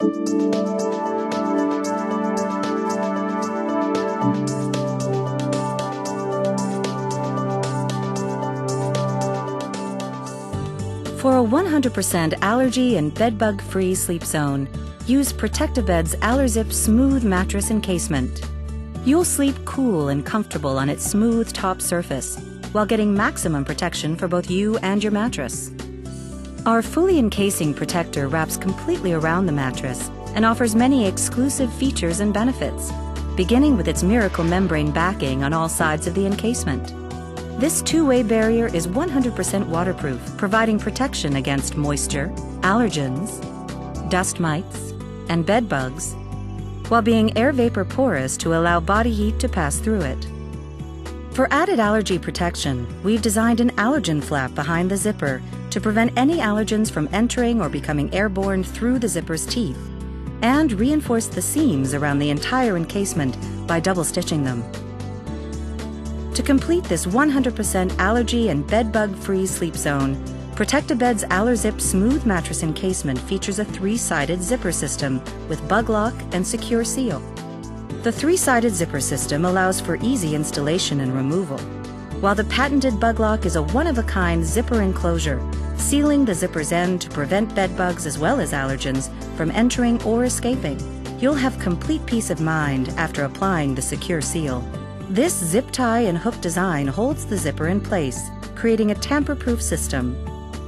For a 100% allergy and bedbug-free sleep zone, use Protect-A-Bed's AllerZip Smooth Mattress Encasement. You'll sleep cool and comfortable on its smooth top surface, while getting maximum protection for both you and your mattress. Our fully encasing protector wraps completely around the mattress and offers many exclusive features and benefits, beginning with its miracle membrane backing on all sides of the encasement. This two-way barrier is 100% waterproof, providing protection against moisture, allergens, dust mites, and bed bugs, while being air vapor porous to allow body heat to pass through it. For added allergy protection, we've designed an allergen flap behind the zipper to prevent any allergens from entering or becoming airborne through the zipper's teeth, and reinforce the seams around the entire encasement by double stitching them. To complete this 100% allergy and bedbug-free sleep zone, Protect-A-Bed's AllerZip Smooth Mattress Encasement features a 3-sided zipper system with bug lock and secure seal. The 3-sided zipper system allows for easy installation and removal, while the patented bug lock is a one-of-a-kind zipper enclosure, sealing the zipper's end to prevent bed bugs as well as allergens from entering or escaping. You'll have complete peace of mind after applying the secure seal. This zip tie and hook design holds the zipper in place, creating a tamper-proof system.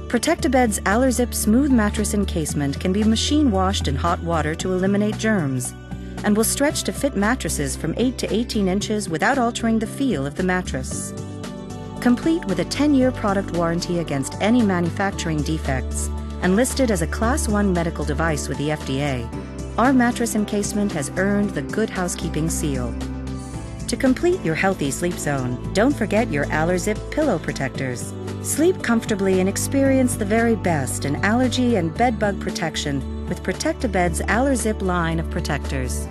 Protect-A-Bed's AllerZip Smooth Mattress Encasement can be machine washed in hot water to eliminate germs, and will stretch to fit mattresses from 8 to 18 inches without altering the feel of the mattress. Complete with a 10-year product warranty against any manufacturing defects, and listed as a Class 1 medical device with the FDA, our mattress encasement has earned the Good Housekeeping seal. To complete your healthy sleep zone, don't forget your AllerZip pillow protectors. Sleep comfortably and experience the very best in allergy and bedbug protection with Protect-A-Bed's AllerZip line of protectors.